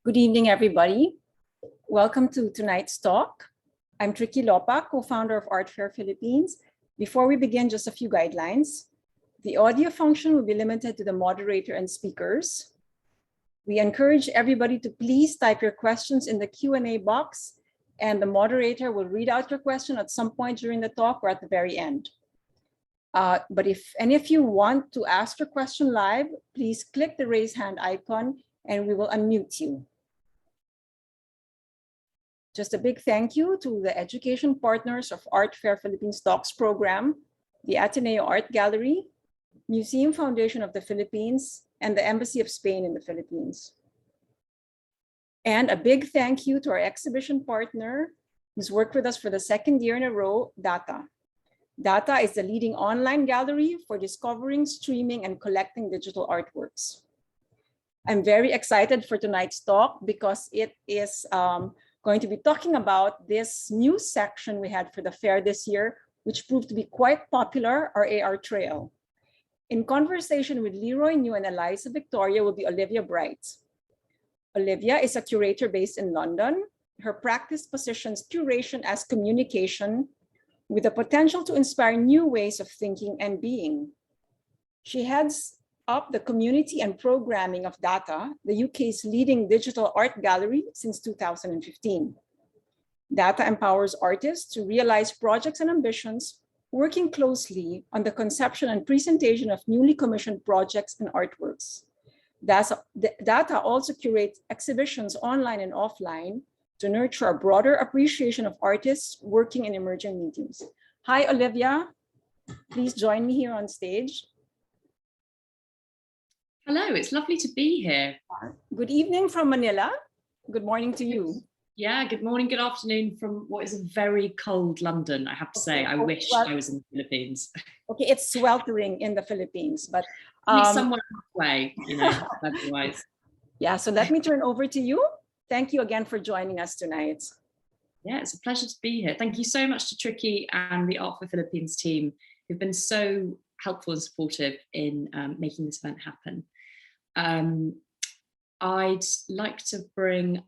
Good evening, everybody. Welcome to tonight's talk. I'm Tricky Lopa, co-founder of Art Fair Philippines. Before we begin, just a few guidelines. The audio function will be limited to the moderator and speakers. We encourage everybody to please type your questions in the Q&A box, and the moderator will read out your question at some point during the talk or at the very end. But if any of you want to ask your question live, please click the raise hand icon and we will unmute you. Just a big thank you to the education partners of Art Fair Philippines Talks program, the Ateneo Art Gallery, Museum Foundation of the Philippines, and the Embassy of Spain in the Philippines. And a big thank you to our exhibition partner who's worked with us for the second year in a row, Daata. Daata is the leading online gallery for discovering, streaming, and collecting digital artworks. I'm very excited for tonight's talk because it is going to be talking about this new section we had for the fair this year, which proved to be quite popular, our AR Trail. In conversation with Leeroy New and Eliza Victoria will be Olivia Bright. Olivia is a curator based in London. Her practice positions curation as communication with the potential to inspire new ways of thinking and being. She heads up the community and programming of Daata, the UK's leading digital art gallery since 2015. Daata empowers artists to realize projects and ambitions, working closely on the conception and presentation of newly commissioned projects and artworks. Daata also curates exhibitions online and offline to nurture a broader appreciation of artists working in emerging mediums. Hi, Olivia. Please join me here on stage. Hello, it's lovely to be here. Good evening from Manila. Good morning to you. Yeah, good morning, good afternoon from what is a very cold London, I have to say. I wish I was in the Philippines. Okay, it's sweltering in the Philippines, but somewhere halfway, you know, otherwise. Yeah, so let me turn over to you. Thank you again for joining us tonight. Yeah, it's a pleasure to be here. Thank you so much to Tricky and the Art for Philippines team, who've been so helpful and supportive in making this event happen. I'd like to bring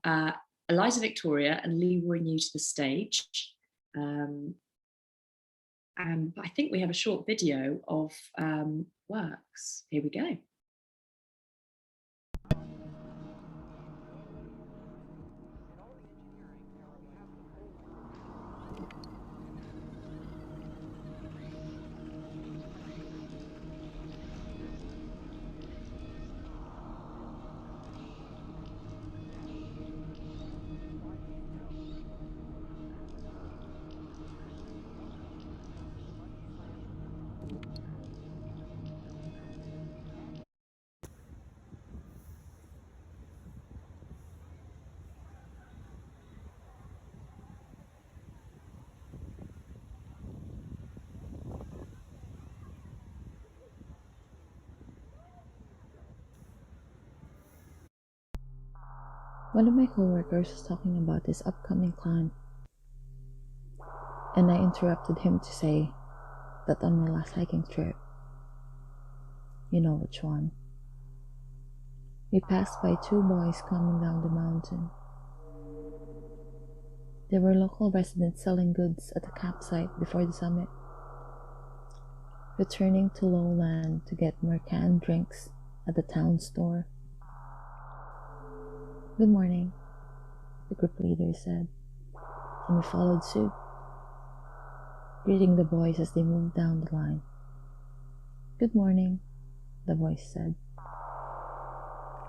Eliza Victoria and Leeroy New to the stage. I think we have a short video of works. Here we go. One of my coworkers was talking about his upcoming climb, and I interrupted him to say that on my last hiking trip, you know which one, we passed by two boys coming down the mountain. They were local residents selling goods at a campsite before the summit, returning to lowland to get more canned drinks at the town store. "Good morning," the group leader said, and we followed suit, greeting the boys as they moved down the line. "Good morning," the voice said.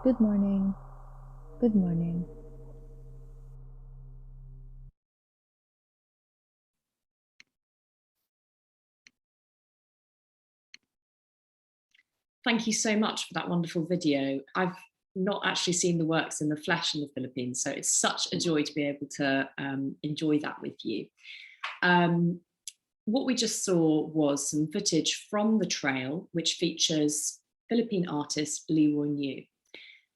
"Good morning, good morning." Thank you so much for that wonderful video. I've not actually seen the works in the flesh in the Philippines, so it's such a joy to be able to enjoy that with you. What we just saw was some footage from the trail, which features Philippine artist Leeroy New.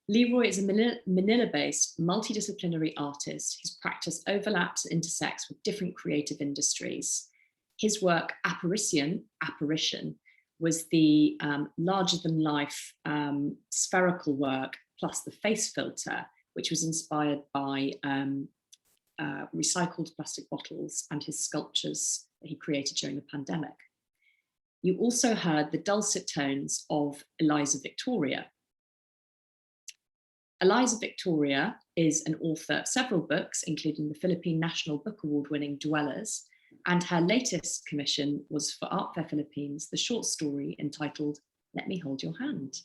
Leeroy is a Manila-based multidisciplinary artist whose practice overlaps and intersects with different creative industries. His work, Aparisyon, was the larger-than-life spherical work plus the face filter which was inspired by recycled plastic bottles and his sculptures that he created during the pandemic. You also heard the dulcet tones of Eliza Victoria. Eliza Victoria is an author of several books, including the Philippine National Book Award-winning Dwellers, and her latest commission was for Art Fair Philippines, the short story entitled Let Me Hold Your Hand.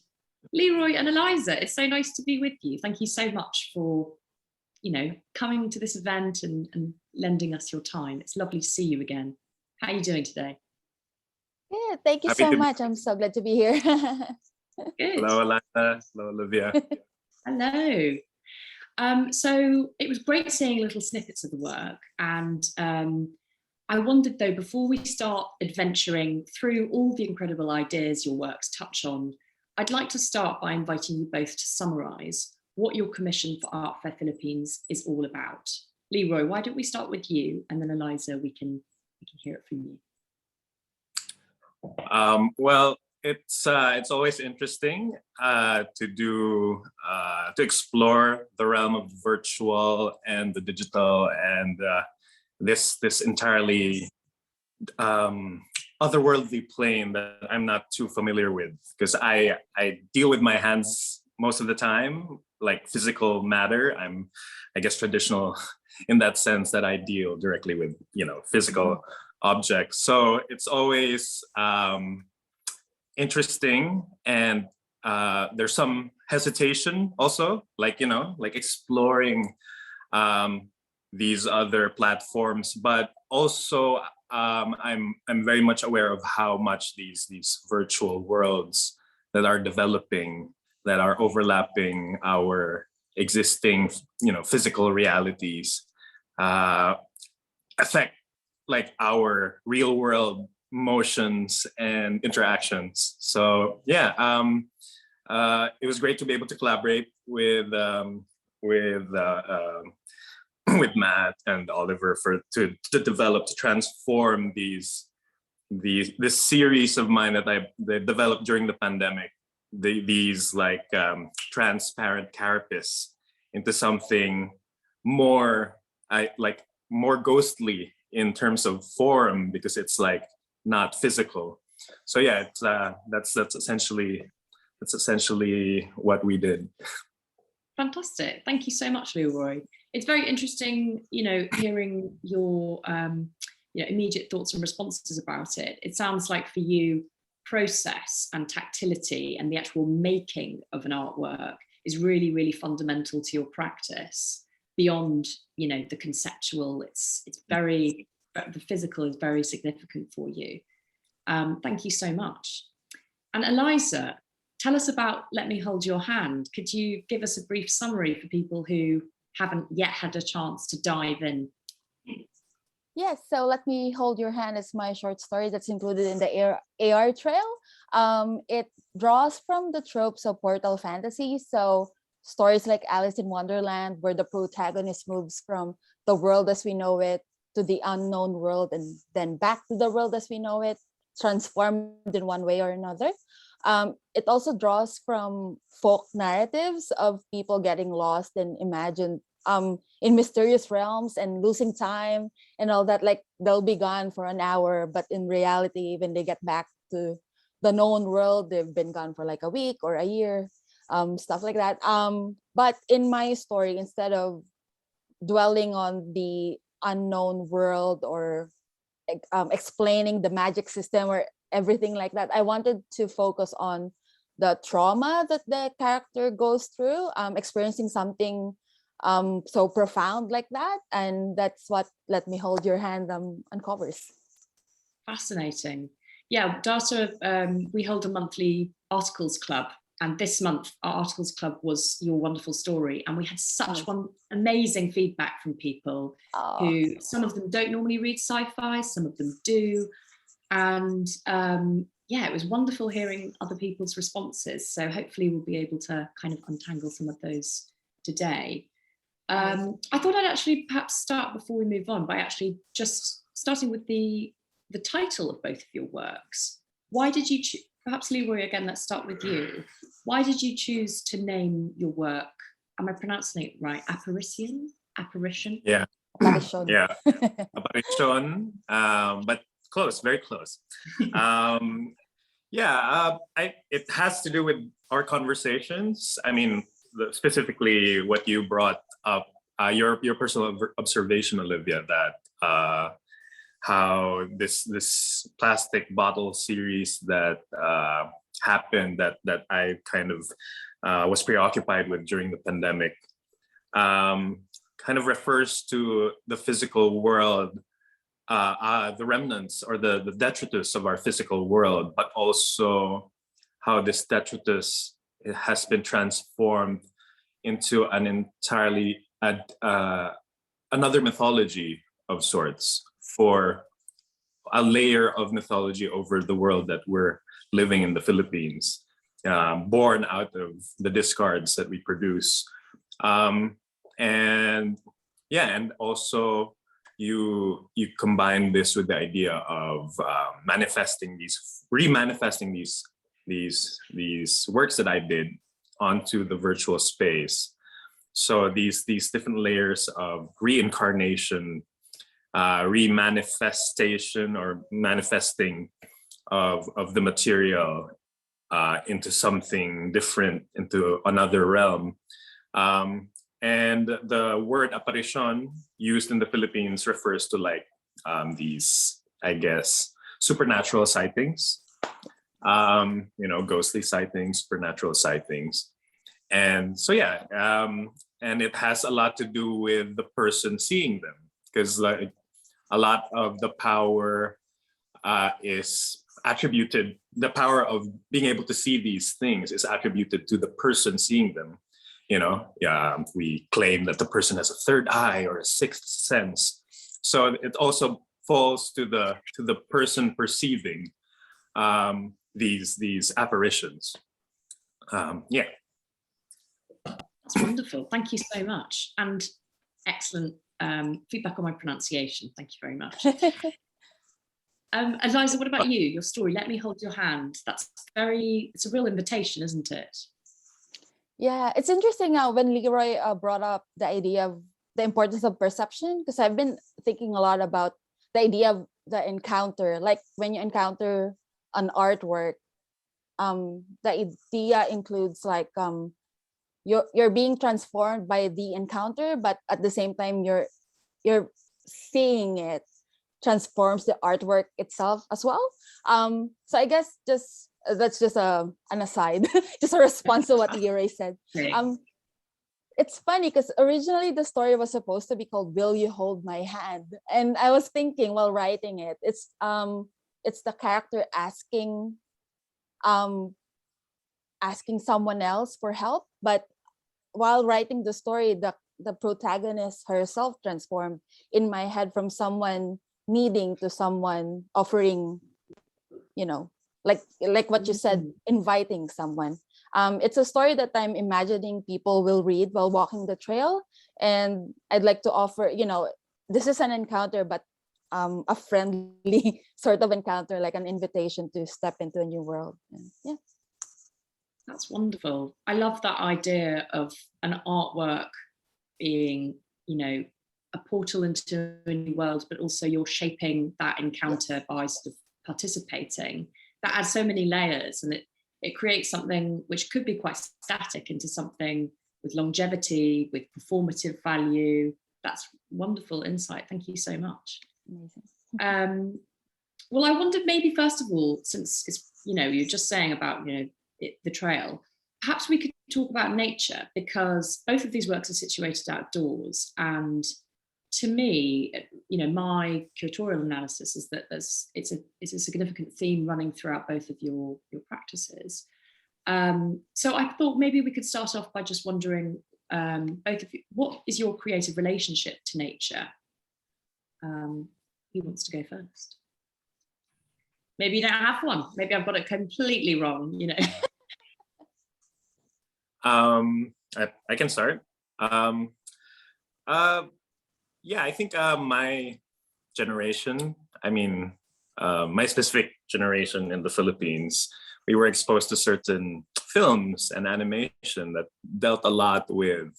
Leeroy and Eliza, it's so nice to be with you. Thank you so much for, coming to this event and lending us your time. It's lovely to see you again. How are you doing today? Yeah, thank you so much. I'm so glad to be here. Good. Hello, Eliza. Hello, Olivia. Hello. So it was great seeing little snippets of the work, and I wondered though, before we start adventuring through all the incredible ideas your works touch on, I'd like to start by inviting you both to summarise what your commission for Art Fair Philippines is all about. Leeroy, why don't we start with you, and then Eliza, we can hear it from you. Well, it's always interesting to explore the realm of virtual and the digital, and this entirely otherworldly plane that I'm not too familiar with, because I deal with my hands most of the time, like physical matter. I'm, I guess, traditional in that sense that I deal directly with, physical objects. So it's always interesting, and there's some hesitation also, like exploring these other platforms, but also I'm very much aware of how much these virtual worlds that are developing, that are overlapping our existing physical realities, affect like our real world motions and interactions. So yeah, it was great to be able to collaborate with Matt and Oliver to develop, to transform this series of mine that they developed during the pandemic, these like transparent carapace, into something more more ghostly in terms of form, because it's like not physical. So yeah, it's that's essentially what we did. Fantastic. Thank you so much, Leeroy. It's very interesting, hearing your immediate thoughts and responses about it. It sounds like for you, process and tactility and the actual making of an artwork is really, really fundamental to your practice. Beyond, the conceptual, it's very, the physical is very significant for you. Thank you so much. And Eliza, tell us about Let Me Hold Your Hand. Could you give us a brief summary for people who haven't yet had a chance to dive in? Yes, so Let Me Hold Your Hand is my short story that's included in the AR Trail. It draws from the tropes of portal fantasy. So stories like Alice in Wonderland, where the protagonist moves from the world as we know it to the unknown world, and then back to the world as we know it, transformed in one way or another. It also draws from folk narratives of people getting lost and imagined in mysterious realms and losing time and all that. Like they'll be gone for an hour, but in reality, when they get back to the known world, they've been gone for like a week or a year, stuff like that. But in my story, instead of dwelling on the unknown world or explaining the magic system or everything like that, I wanted to focus on the trauma that the character goes through, experiencing something so profound like that. And that's what Let Me Hold Your Hand uncovers. Fascinating. Yeah, Daata, we hold a monthly articles club, and this month our articles club was your wonderful story, and we had such amazing feedback from people who, some of them don't normally read sci-fi, some of them do, and yeah, it was wonderful hearing other people's responses. So hopefully we'll be able to kind of untangle some of those today. I thought I'd actually perhaps start, before we move on, by actually just starting with the title of both of your works. Why did you choose, perhaps Leeroy, again, let's start with you. Why did you choose to name your work am I pronouncing it right? Apparition? Yeah. Aparisyon. Yeah. Aparisyon, but close, very close. It has to do with our conversations. I mean, specifically what you brought up, your personal observation, Olivia, that how this plastic bottle series that happened that I kind of was preoccupied with during the pandemic, kind of refers to the physical world, the remnants or the detritus of our physical world, but also how this detritus has been transformed into an entirely another mythology of sorts, for a layer of mythology over the world that we're living in the Philippines, born out of the discards that we produce. And also you combine this with the idea of remanifesting these works that I did onto the virtual space. So these different layers of reincarnation, remanifestation or manifesting of the material into something different, into another realm. And the word aparisyon used in the Philippines refers to like these, I guess, supernatural sightings, ghostly sightings, supernatural sightings. And so, and it has a lot to do with the person seeing them, because like a lot of the power is attributed, the power of being able to see these things is attributed to the person seeing them. We claim that the person has a third eye or a sixth sense. So it also falls to the person perceiving these apparitions. That's wonderful. Thank you so much, and excellent feedback on my pronunciation. Thank you very much. Eliza, what about you? Your story. Let me hold your hand. It's a real invitation, isn't it? Yeah, it's interesting now when Leeroy brought up the idea of the importance of perception, because I've been thinking a lot about the idea of the encounter. Like when you encounter an artwork, the idea includes like you're being transformed by the encounter, but at the same time you're seeing it transforms the artwork itself as well. So I guess that's just an aside, just a response to what Leeroy said. It's funny because originally the story was supposed to be called "Will You Hold My Hand?" And I was thinking while writing it, it's the character asking someone else for help, but while writing the story, the protagonist herself transformed in my head from someone needing to someone offering, like what you said, inviting someone. It's a story that I'm imagining people will read while walking the trail, and I'd like to offer, this is an encounter, but a friendly sort of encounter, like an invitation to step into a new world. And, yeah. That's wonderful. I love that idea of an artwork being, a portal into a new world, but also you're shaping that encounter by sort of participating. That adds so many layers, and it creates something which could be quite static into something with longevity, with performative value. That's wonderful insight. Thank you so much. Amazing. Well, I wondered maybe first of all, since it's, you're just saying about, the trail, perhaps we could talk about nature, because both of these works are situated outdoors. And to me, my curatorial analysis is that it's a significant theme running throughout both of your practices. So I thought maybe we could start off by just wondering, both of you, what is your creative relationship to nature? Who wants to go first? Maybe you don't have one. Maybe I've got it completely wrong, I can start. I think my generation, my specific generation in the Philippines, we were exposed to certain films and animation that dealt a lot with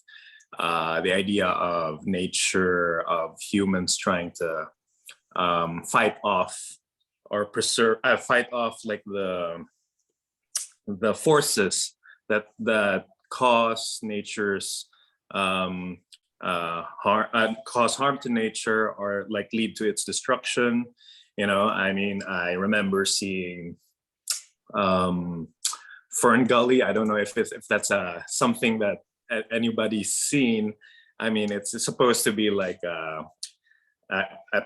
the idea of nature, of humans trying to fight off or fight off like the forces that cause nature's cause harm to nature or like lead to its destruction. You know, I mean, I remember seeing Fern Gully. I don't know if that's something that anybody's seen. I mean, it's supposed to be like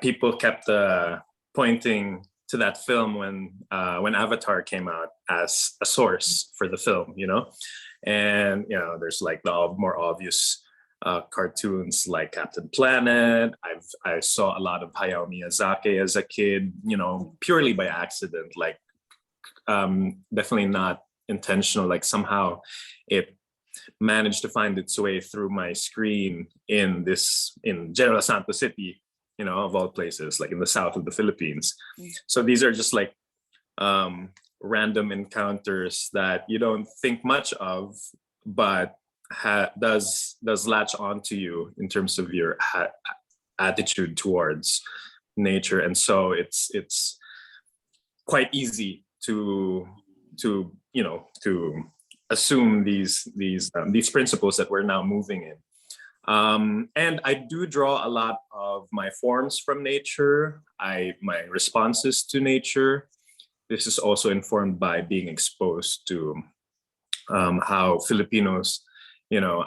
people kept pointing to that film when Avatar came out as a source for the film, you know, and you know, there's like the more obvious cartoons like Captain Planet. I saw a lot of Hayao Miyazaki as a kid, you know, purely by accident, like definitely not intentional. Like somehow it managed to find its way through my screen in General Santos City, you know, of all places, like in the south of the Philippines. So these are just like random encounters that you don't think much of, but does latch onto you in terms of your attitude towards nature. And so it's quite easy to you know, to assume these principles that we're now moving in. And I do draw a lot of my forms from nature, my responses to nature. This is also informed by being exposed to how Filipinos, you know,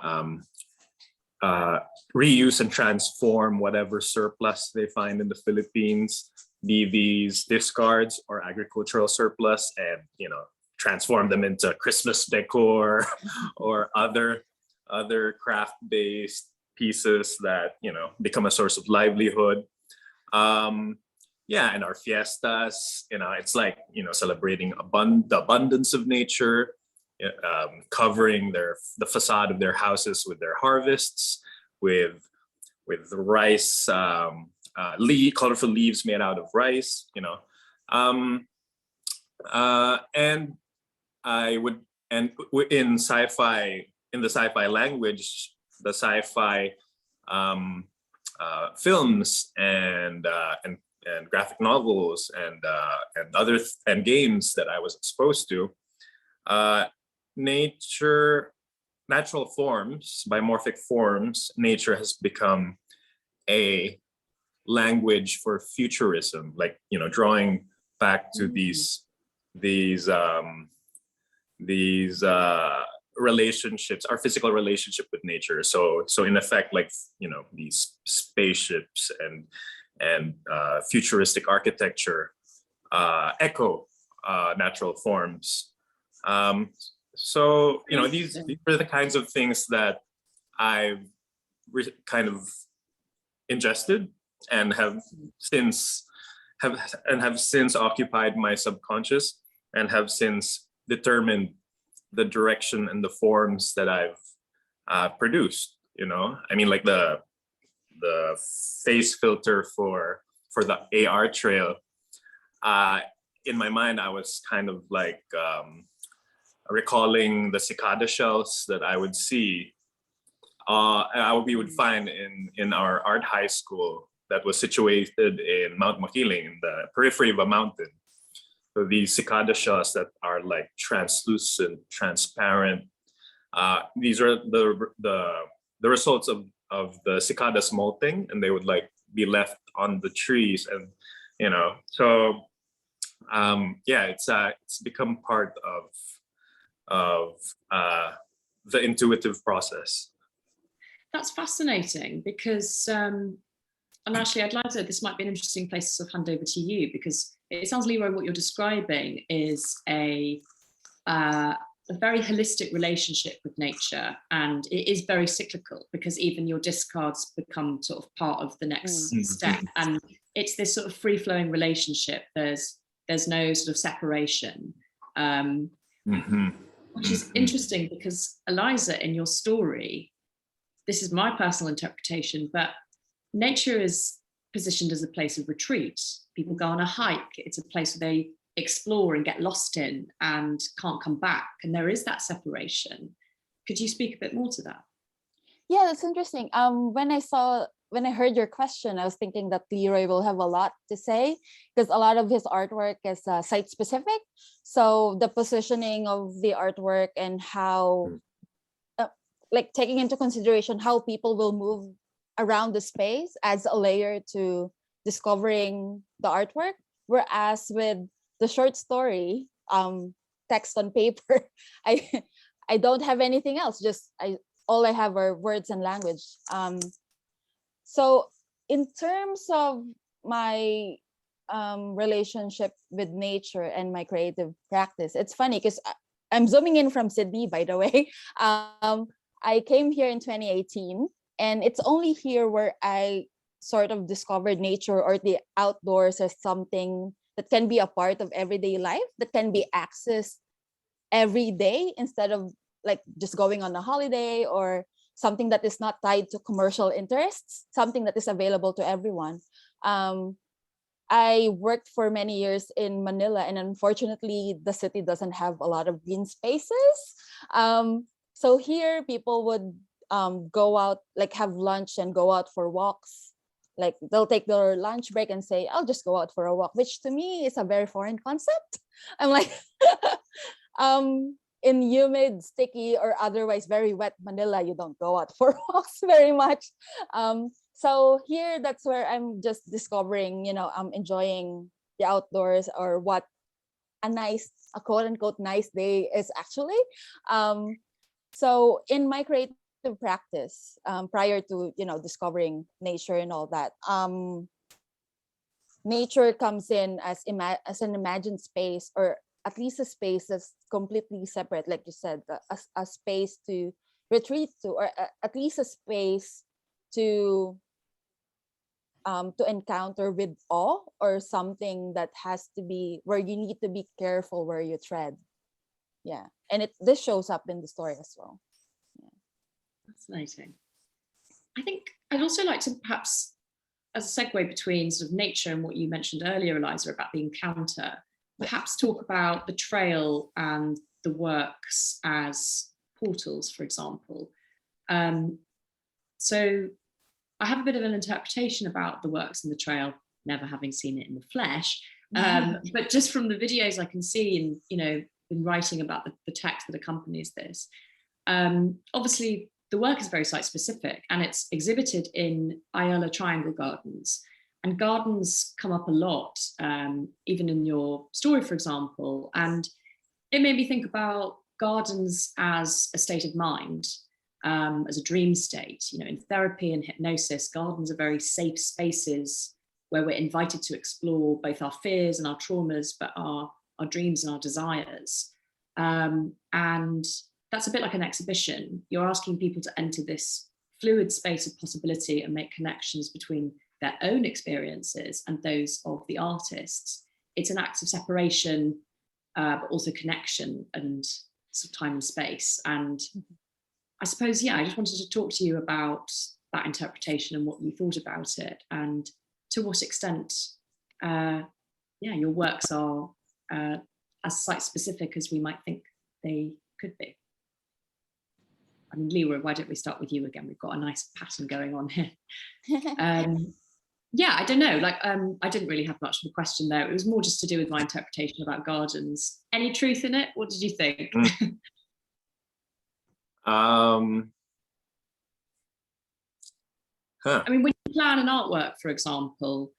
reuse and transform whatever surplus they find in the Philippines, be these discards or agricultural surplus, and, you know, transform them into Christmas decor or other craft-based pieces that, you know, become a source of livelihood. Yeah, and our fiestas, you know, it's like, you know, celebrating the abundance of nature, covering the facade of their houses with their harvests, with rice, colorful leaves made out of rice, you know. And I would, and in sci-fi, in the sci-fi language, the sci-fi films and graphic novels and other and games that I was exposed to, natural forms, biomorphic forms, nature has become a language for futurism, like, you know, drawing back to these relationships, our physical relationship with nature. So in effect, like, you know, these spaceships and futuristic architecture echo natural forms. So, you know, these are the kinds of things that I've kind of ingested and have since occupied my subconscious and have since determined the direction and the forms that I've produced. You know, I mean, like the face filter for the AR trail. In my mind, I was kind of like recalling the cicada shells that I would see. We would find in our art high school that was situated in Mount Makiling, in the periphery of a mountain. So these cicada shells that are like translucent, transparent. These are the results of the cicadas molting, and they would like be left on the trees, and you know. So yeah, it's become part of the intuitive process. That's fascinating because, and actually I'd like to, this might be an interesting place to sort of hand over to you, because it sounds, Leeroy, what you're describing is a very holistic relationship with nature, and it is very cyclical because even your discards become sort of part of the next step, and it's this sort of free-flowing relationship. There's no sort of separation, which is interesting because, Eliza, in your story, this is my personal interpretation, but nature is positioned as a place of retreat. People go on a hike. It's a place where they explore and get lost in and can't come back. And there is that separation. Could you speak a bit more to that? Yeah, that's interesting. When I heard your question, I was thinking that Leeroy will have a lot to say because a lot of his artwork is site specific. So the positioning of the artwork and how, like taking into consideration how people will move around the space adds a layer to discovering the artwork. Whereas with the short story, text on paper, I I don't have anything else. Just all I have are words and language. So in terms of my relationship with nature and my creative practice, it's funny because I'm zooming in from Sydney, by the way. I came here in 2018, and it's only here where I sort of discovered nature or the outdoors as something that can be a part of everyday life, that can be accessed every day instead of like just going on a holiday, or something that is not tied to commercial interests, something that is available to everyone. I worked for many years in Manila, and unfortunately, the city doesn't have a lot of green spaces. So here, people would go out, like have lunch and go out for walks. Like they'll take their lunch break and say, "I'll just go out for a walk," which to me is a very foreign concept. I'm like, in humid, sticky, or otherwise very wet Manila, you don't go out for walks very much. So here, that's where I'm just discovering, I'm enjoying the outdoors, or what a quote unquote nice day is actually. So in my creative practice, prior to, discovering nature and all that, nature comes in as an imagined space, or at least a space that's completely separate, like you said, a space to retreat to, or at least a space to encounter with awe, or something that has to be where you need to be careful where you tread. Yeah, and this shows up in the story as well. Yeah. Fascinating. I think I'd also like to perhaps, as a segue between sort of nature and what you mentioned earlier, Eliza, about the encounter, perhaps talk about the trail and the works as portals, for example. So I have a bit of an interpretation about the works in the trail, never having seen it in the flesh, but just from the videos I can see, and in writing about the text that accompanies this. Obviously, the work is very site specific, and it's exhibited in Ayala Triangle Gardens. And gardens come up a lot, even in your story, for example. And it made me think about gardens as a state of mind, as a dream state. In therapy and hypnosis, gardens are very safe spaces where we're invited to explore both our fears and our traumas, but our dreams and our desires. And that's a bit like an exhibition. You're asking people to enter this fluid space of possibility and make connections between their own experiences and those of the artists. It's an act of separation, but also connection and sort of time and space. And I suppose, I just wanted to talk to you about that interpretation and what you thought about it, and to what extent, your works are as site-specific as we might think they could be. I mean, Leeroy, why don't we start with you again? We've got a nice pattern going on here. I don't know. I didn't really have much of a question there. It was more just to do with my interpretation about gardens. Any truth in it? What did you think? Huh. I mean, when you plan an artwork, for example,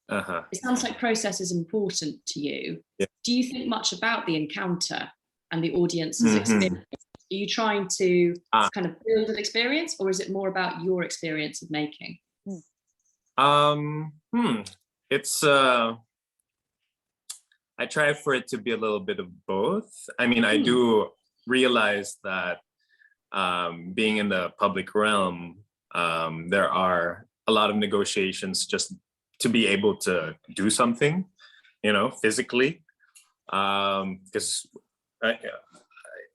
it sounds like process is important to you. Yeah. Do you think much about the encounter and the audience's experience? Are you trying to kind of build an experience, or is it more about your experience of making? It's I try for it to be a little bit of both. I mean, I do realize that being in the public realm, there are a lot of negotiations just to be able to do something, physically. Because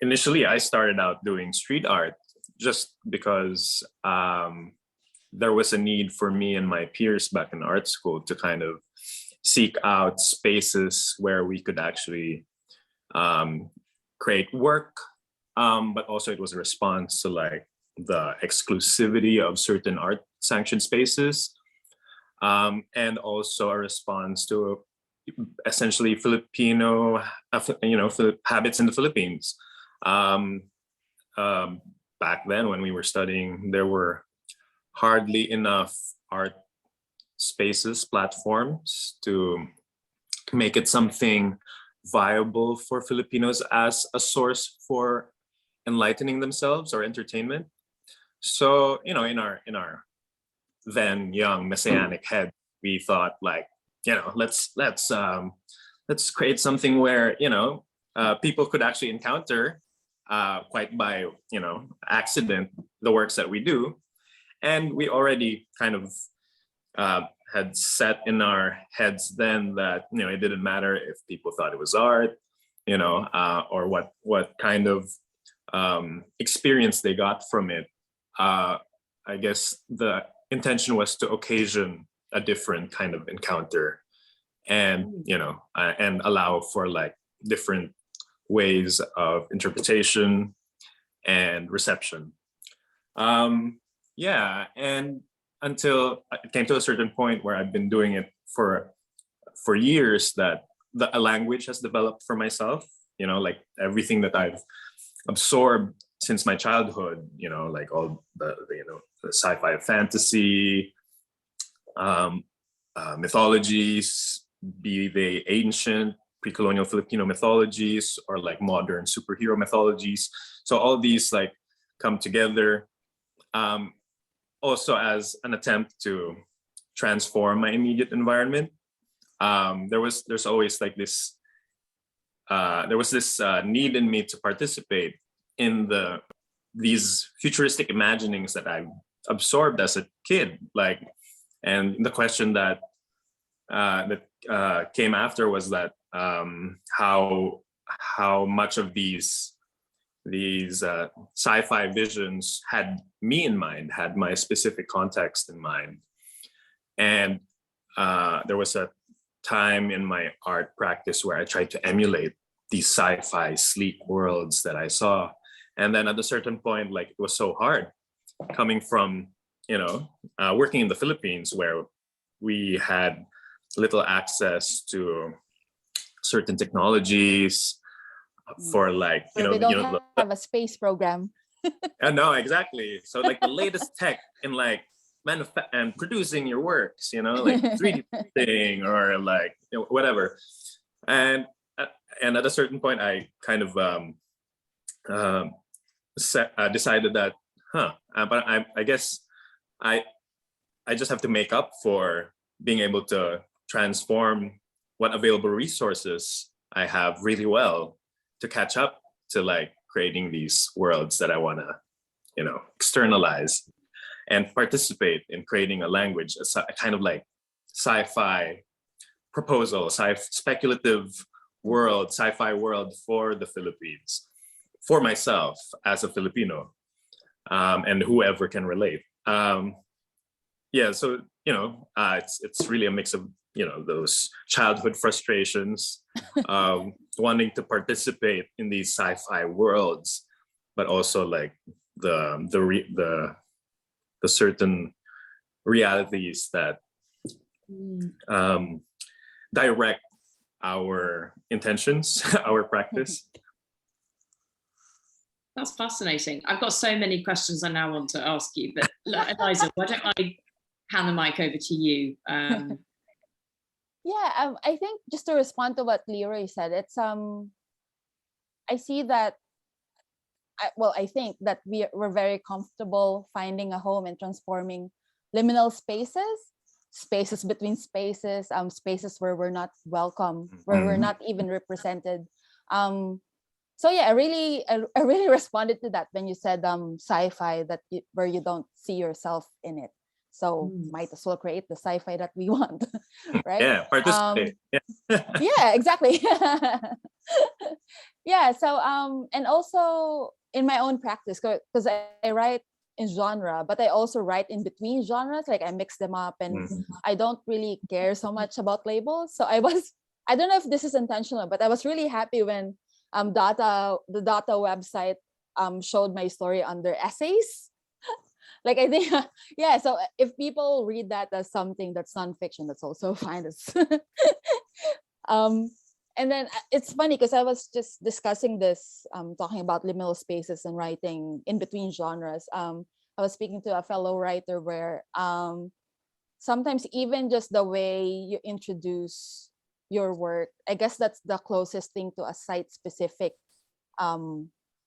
initially I started out doing street art just because there was a need for me and my peers back in art school to kind of seek out spaces where we could actually create work, but also it was a response to the exclusivity of certain art sanctioned spaces, and also a response to essentially Filipino, habits in the Philippines. Back then when we were studying, there were hardly enough art spaces, platforms to make it something viable for Filipinos as a source for enlightening themselves or entertainment. So, in our then young messianic head, we thought like, let's create something where, people could actually encounter quite by, accident, the works that we do. And we already kind of had set in our heads then that, it didn't matter if people thought it was art, or what kind of experience they got from it. I guess the intention was to occasion a different kind of encounter, and and allow for like different ways of interpretation and reception. And until it came to a certain point where I've been doing it for years, that a language has developed for myself, like everything that I've absorbed since my childhood, like all the sci-fi fantasy, mythologies, be they ancient, pre-colonial Filipino mythologies, or like modern superhero mythologies. So all these like come together, also as an attempt to transform my immediate environment. There's always like this, there was this need in me to participate in these futuristic imaginings that I absorbed as a kid, like, and the question that came after was that how much of these sci-fi visions had me in mind, had my specific context in mind. And there was a time in my art practice where I tried to emulate these sci-fi sleek worlds that I saw. And then at a certain point, like, it was so hard coming from, working in the Philippines, where we had little access to certain technologies for like, we don't have a space program. No, exactly. So like the latest tech in like and producing your works, like 3D printing or like whatever. And at a certain point, I kind of decided that, but I guess I just have to make up for being able to transform what available resources I have really well to catch up to like creating these worlds that I want to, externalize and participate in creating a language, a kind of like sci-fi proposal, speculative world, sci-fi world for the Philippines, for myself as a Filipino, and whoever can relate. So it's really a mix of those childhood frustrations, wanting to participate in these sci-fi worlds, but also like the certain realities that direct our intentions, our practice. That's fascinating. I've got so many questions I now want to ask you, but Eliza, why don't I hand the mic over to you? I think just to respond to what Leeroy said, it's I see that I think that we're very comfortable finding a home and transforming liminal spaces between spaces, spaces where we're not welcome, where we're not even represented. I really responded to that when you said sci-fi, that where you don't see yourself in it. So might as well create the sci-fi that we want, right? Yeah, participate. Yeah, exactly. So and also in my own practice, because I write in genre, but I also write in between genres, like I mix them up, and I don't really care so much about labels. So I don't know if this is intentional, but I was really happy when the Daata website showed my story under essays. like I think yeah. So if people read that as something that's nonfiction, that's also fine. um, and then it's funny because I was just discussing this, talking about liminal spaces and writing in between genres. I was speaking to a fellow writer where sometimes even just the way you introduce your work, I guess that's the closest thing to a site-specific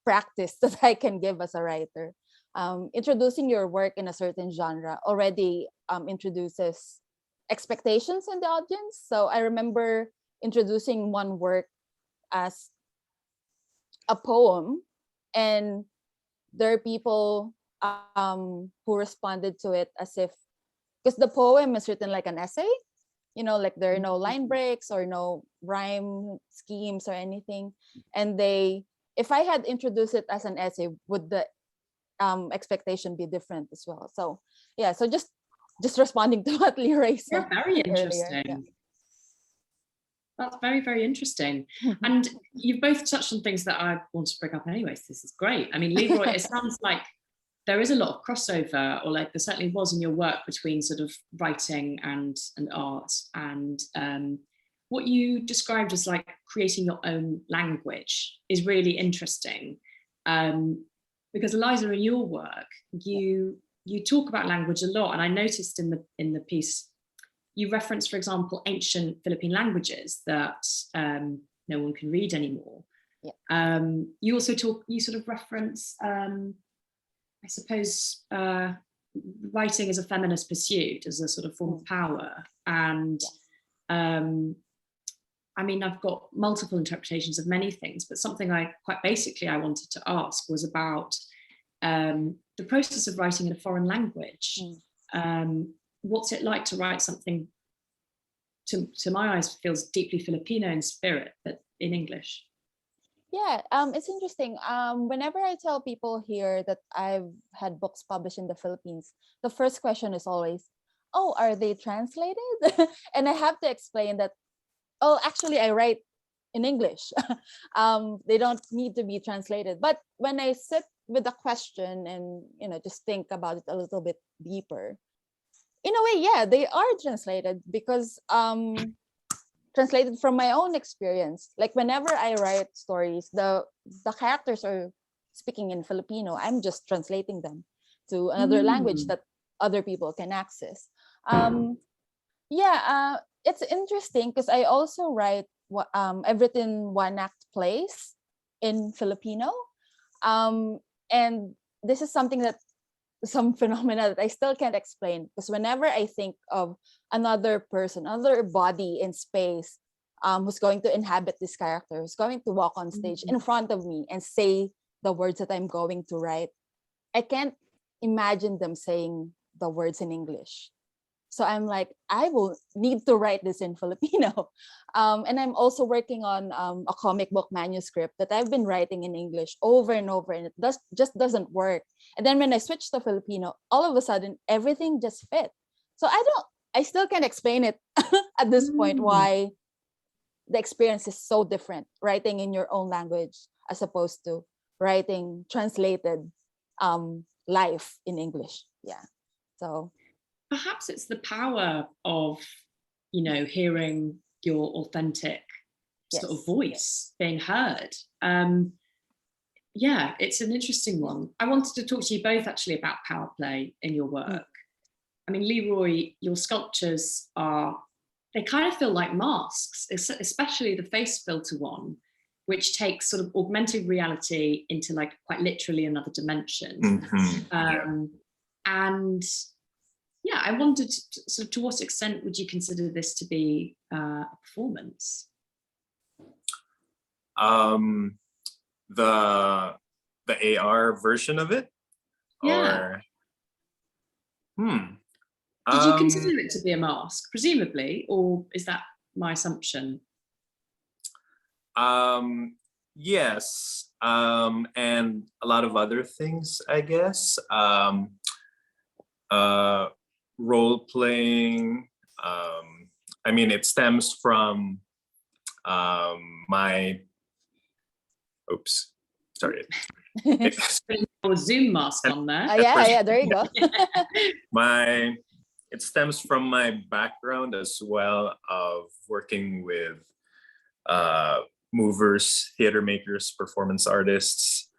practice that I can give as a writer. Introducing your work in a certain genre already introduces expectations in the audience. So I remember introducing one work as a poem, and there are people who responded to it as if, because the poem is written like an essay, like there are no line breaks or no rhyme schemes or anything, and if I had introduced it as an essay, would the expectation be different as well? So yeah, so just responding to what Leeroy said. Yeah, very earlier. interesting. Yeah. That's very, very interesting. And you've both touched on things that I want to bring up anyway, so this is great. I mean, Leeroy, it sounds like there is a lot of crossover, or like there certainly was in your work, between sort of writing and art, and what you described as like creating your own language is really interesting. Because Eliza, in your work, you talk about language a lot, and I noticed in the piece you reference, for example, ancient Philippine languages that no one can read anymore. Yeah. You also sort of reference, I suppose, writing as a feminist pursuit, as a sort of form of power. And I mean, I've got multiple interpretations of many things, but something I wanted to ask was about the process of writing in a foreign language. What's it like to write something, to my eyes, feels deeply Filipino in spirit, but in English? Yeah, it's interesting. Whenever I tell people here that I've had books published in the Philippines, the first question is always, "Oh, are they translated?" And I have to explain that, oh, actually, I write in English. They don't need to be translated. But when I sit with the question and just think about it a little bit deeper, in a way, yeah, they are translated, because translated from my own experience. Like whenever I write stories, the characters are speaking in Filipino. I'm just translating them to another language that other people can access. It's interesting because I also write I've written one act plays in Filipino, and this is some phenomena that I still can't explain, because whenever I think of another person, another body in space, who's going to inhabit this character, who's going to walk on stage in front of me and say the words that I'm going to write, I can't imagine them saying the words in English. So I'm like, I will need to write this in Filipino. And I'm also working on a comic book manuscript that I've been writing in English over and over, and it just doesn't work. And then when I switched to Filipino, all of a sudden, everything just fit. So I still can't explain it at this point, why the experience is so different, writing in your own language as opposed to writing translated life in English. Yeah. So perhaps it's the power of, hearing your authentic sort of voice being heard. Yeah, it's an interesting one. I wanted to talk to you both actually about power play in your work. I mean, Leeroy, your sculptures they kind of feel like masks, especially the face filter one, which takes sort of augmented reality into like quite literally another dimension. And yeah, I wondered, sort of, to what extent would you consider this to be a performance? The AR version of it? Yeah. Or, Did you consider it to be a mask, presumably, or is that my assumption? Yes, and a lot of other things, I guess. Role playing. I mean, it stems from my. Oops, sorry. a Zoom mask on there. Yeah, there you go. It stems from my background as well of working with movers, theater makers, performance artists,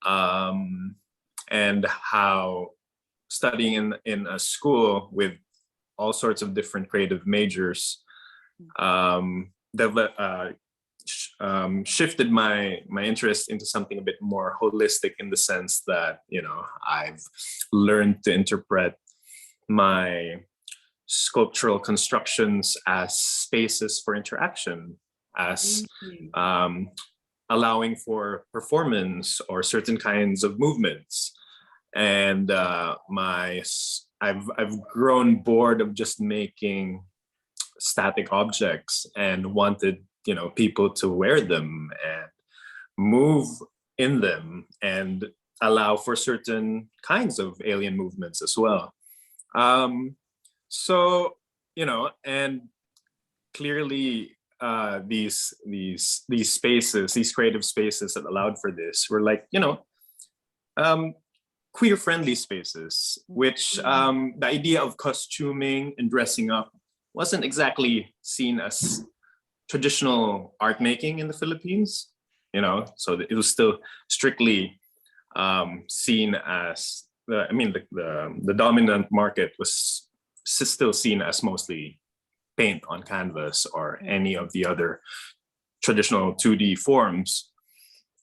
and how studying in a school with all sorts of different creative majors shifted my interest into something a bit more holistic, in the sense that, you know, I've learned to interpret my sculptural constructions as spaces for interaction, as allowing for performance or certain kinds of movements. And I've grown bored of just making static objects and wanted, you know, people to wear them and move in them and allow for certain kinds of alien movements as well. So, you know, and clearly these spaces, these creative spaces that allowed for this were like, you know, queer friendly spaces, which the idea of costuming and dressing up wasn't exactly seen as traditional art making in the Philippines, you know, so it was still strictly seen as the dominant market was still seen as mostly paint on canvas or any of the other traditional 2D forms.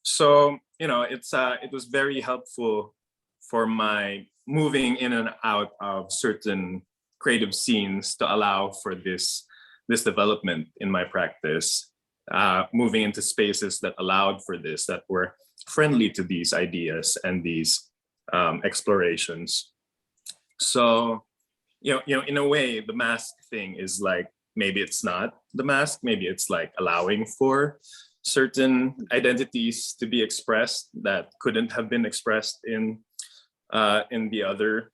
So, you know, it was very helpful for my moving in and out of certain creative scenes to allow for this development in my practice, moving into spaces that allowed for this, that were friendly to these ideas and these explorations. So, you know, in a way, the mask thing is like, maybe it's not the mask, maybe it's like allowing for certain identities to be expressed that couldn't have been expressed in the other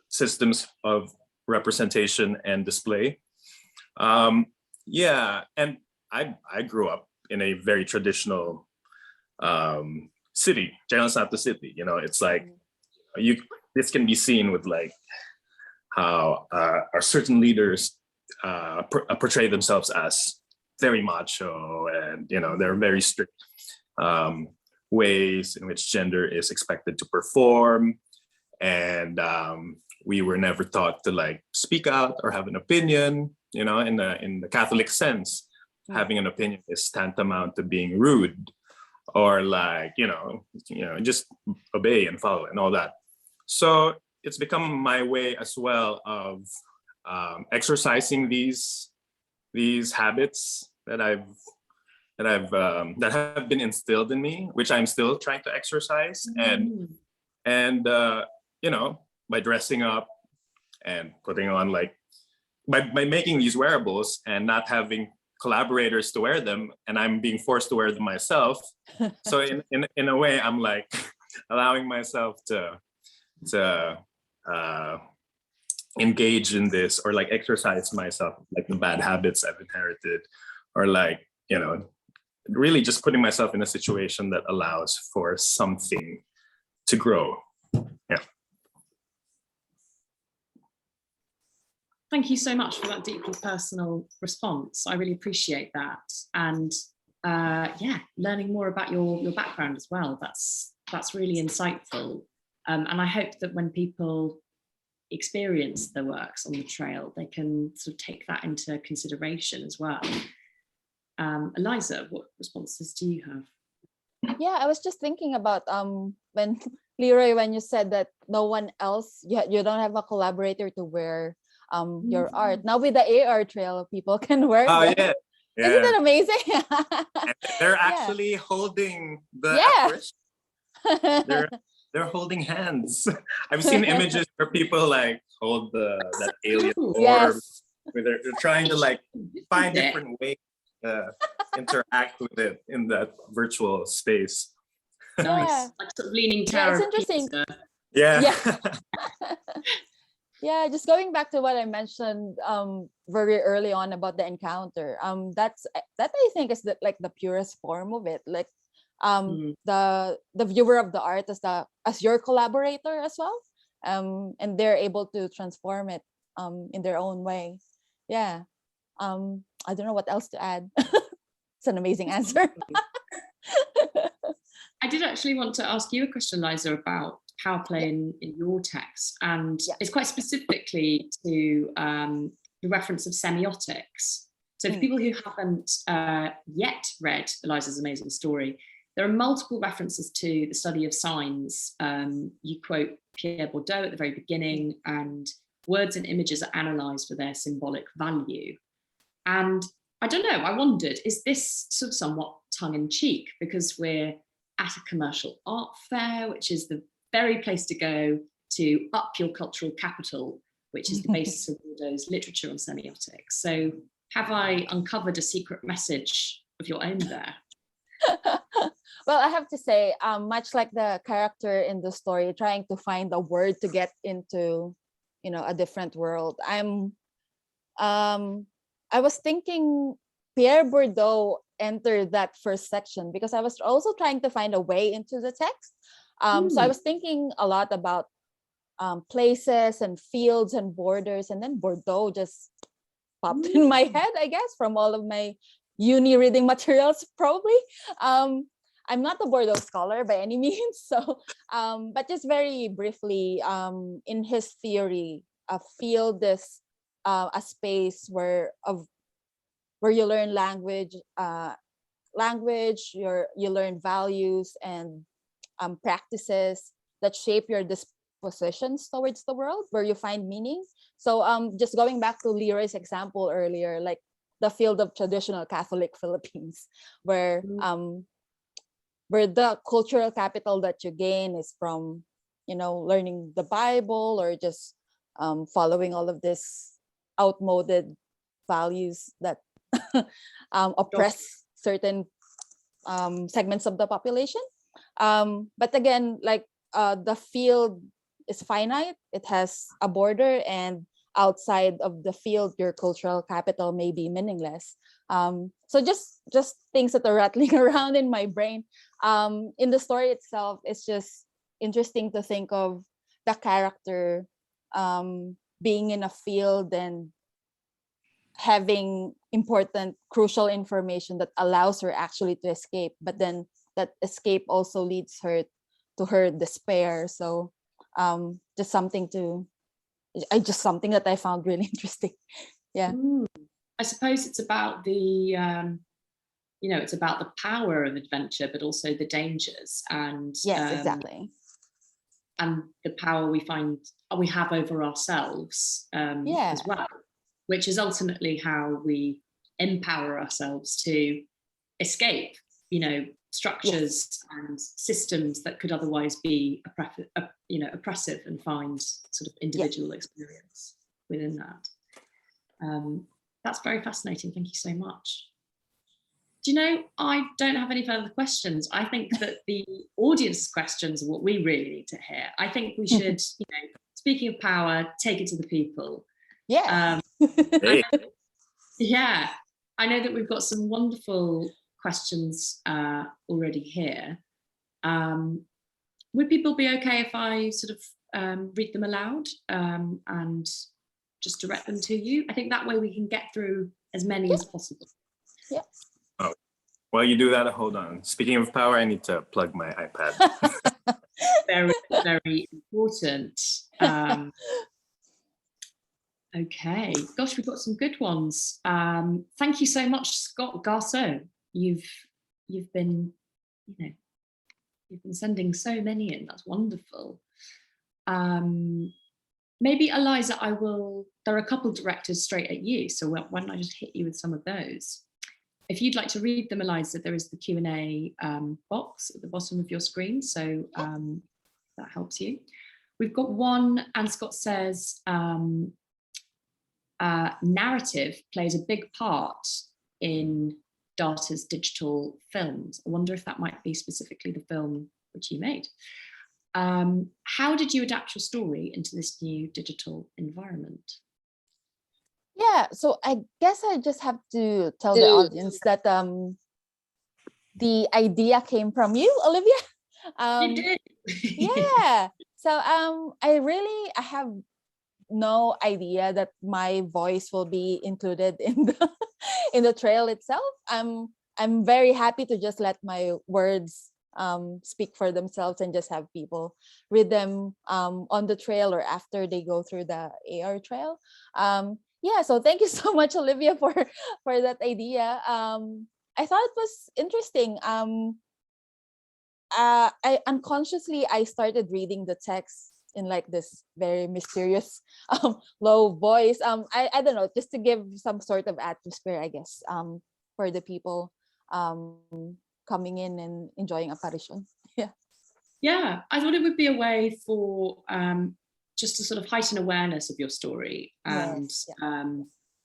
systems of representation and display. Yeah, and I grew up in a very traditional city, General Santos City. You know, it's like this can be seen with like how our certain leaders portray themselves as very macho, and you know, there are very strict ways in which gender is expected to perform, and we were never taught to like speak out or have an opinion. You know, in the Catholic sense, having an opinion is tantamount to being rude, or like you know just obey and follow and all that. So it's become my way as well of exercising these habits that have been instilled in me, which I'm still trying to exercise. And you know, by dressing up and putting on like by making these wearables and not having collaborators to wear them, and I'm being forced to wear them myself. So in a way, I'm like allowing myself to engage in this, or like exercise myself, like the bad habits I've inherited, or like, you know, really just putting myself in a situation that allows for something to grow. Yeah. Thank you so much for that deeply personal response. I really appreciate that. And yeah, learning more about your background as well. That's really insightful. And I hope that when people experience the works on the trail, they can sort of take that into consideration as well. Eliza, what responses do you have? Yeah, I was just thinking about when Leeroy, when you said that no one else, you don't have a collaborator to wear your art. Now with the AR Trail, people can wear them. Yeah. Isn't it amazing? And they're actually holding the apparition. They're holding hands. I've seen images where people like hold that alien orb. Yes. Where they're trying to like find different ways to interact with it in that virtual space. Nice. Like sort of leaning tower. Yeah, it's interesting. Yeah. Yeah, just going back to what I mentioned very early on about the encounter. That I think is like the purest form of it. Like the viewer of the art as your collaborator as well, and they're able to transform it in their own way. Yeah. I don't know what else to add. It's an amazing answer. I did actually want to ask you a question, Eliza, about power play in your text, and it's quite specifically to the reference of semiotics. So for people who haven't yet read Eliza's amazing story, there are multiple references to the study of signs. You quote Pierre Bourdieu at the very beginning, and words and images are analysed for their symbolic value. And I don't know, I wondered, is this sort of somewhat tongue-in-cheek because we're at a commercial art fair, which is the very place to go to up your cultural capital, which is the basis of Bourdieu's literature on semiotics. So have I uncovered a secret message of your own there? Well, I have to say, much like the character in the story, trying to find a word to get into, a different world. I was thinking Pierre Bourdieu entered that first section because I was also trying to find a way into the text. So I was thinking a lot about places and fields and borders, and then Bourdieu just popped in my head, I guess, from all of my uni reading materials, probably. I'm not a Bourdieu scholar by any means, so but just very briefly, in his theory, a field is a space where you learn language, you learn values and practices that shape your dispositions towards the world, where you find meaning. So just going back to Leeroy's example earlier, like the field of traditional Catholic Philippines, where the cultural capital that you gain is from, learning the Bible or just following all of this outmoded values that oppress certain segments of the population. But again, like the field is finite, it has a border, and outside of the field, your cultural capital may be meaningless. So just things that are rattling around in my brain. In the story itself, it's just interesting to think of the character being in a field and having important, crucial information that allows her actually to escape, but then that escape also leads her to her despair. So just something that I found really interesting. Yeah. I suppose it's about the it's about the power of adventure, but also the dangers, and yes, exactly, and the power we have over ourselves as well, which is ultimately how we empower ourselves to escape, structures and systems that could otherwise be oppressive, and find sort of individual experience within that. That's very fascinating. Thank you so much. Do you know, I don't have any further questions. I think that the audience questions are what we really need to hear. I think we should, speaking of power, take it to the people. Yeah. Yeah. I know that we've got some wonderful questions already here. Would people be okay if I sort of read them aloud and just direct them to you? I think that way we can get through as many as possible. Yeah. Oh, while you do that, hold on. Speaking of power, I need to plug my iPad. Very, very important. Okay, gosh, we've got some good ones. Thank you so much, Scott Garceau. You've been, you've been sending so many in. That's wonderful. Maybe Eliza, there are a couple directors straight at you, so why don't I just hit you with some of those? If you'd like to read them, Eliza, there is the Q&A box at the bottom of your screen, so that helps you. We've got one, and Scott says, narrative plays a big part in Daata's digital films. I wonder if that might be specifically the film which you made. How did you adapt your story into this new digital environment? Yeah, so I guess I just have to tell the audience that the idea came from you, Olivia. You did. Yeah. So I have no idea that my voice will be included in the in the trail itself. I'm very happy to just let my words speak for themselves and just have people read them on the trail or after they go through the AR trail. Yeah, so thank you so much, Olivia, for that idea. I thought it was interesting. I unconsciously I started reading the text in like this very mysterious low voice. I don't know, just to give some sort of atmosphere, I guess, for the people coming in and enjoying Aparisyon. Yeah. Yeah, I thought it would be a way for just to sort of heighten awareness of your story. And Yes, yeah.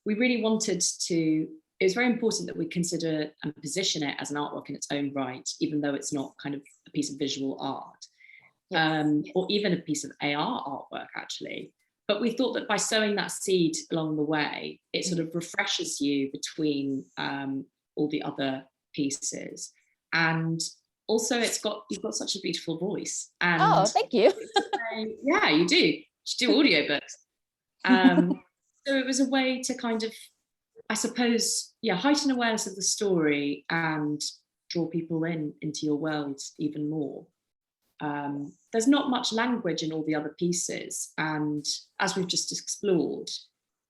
we really wanted to, it was very important that we consider and position it as an artwork in its own right, even though it's not kind of a piece of visual art. Yes. Or even a piece of AR artwork, actually. But we thought that by sowing that seed along the way, it sort of refreshes you between all the other pieces. And also you've got such a beautiful voice. And Oh, thank you. yeah, you do. You should do audiobooks. So it was a way to kind of, I suppose, yeah, heighten awareness of the story and draw people into your world even more. There's not much language in all the other pieces, and as we've just explored,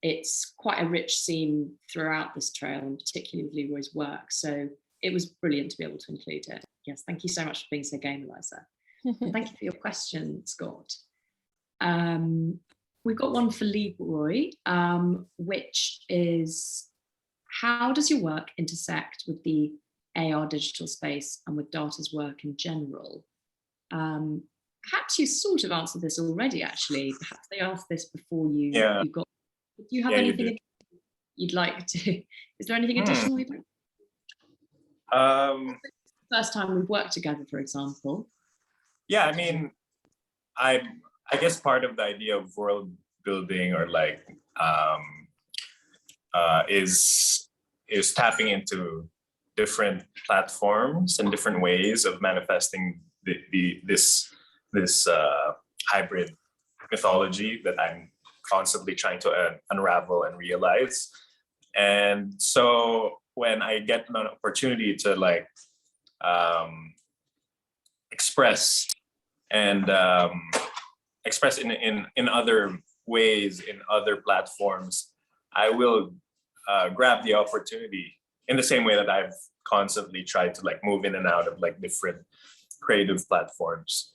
it's quite a rich theme throughout this trail, and particularly with Leeroy's work. So it was brilliant to be able to include it. Yes, thank you so much for being so game, Eliza. And thank you for your question, Scott. We've got one for Leeroy, which is, how does your work intersect with the AR digital space and with Daata's work in general? Perhaps you sort of answered this already, actually. Perhaps they asked this before you got. Do you have anything you'd like to? Is there anything additional you'd like? First time we've worked together, for example. Yeah, I mean, I guess part of the idea of world building or like is tapping into different platforms and different ways of manifesting this hybrid mythology that I'm constantly trying to unravel and realize. And so when I get an opportunity to like express and express in other ways, in other platforms, I will grab the opportunity in the same way that I've constantly tried to like move in and out of like different creative platforms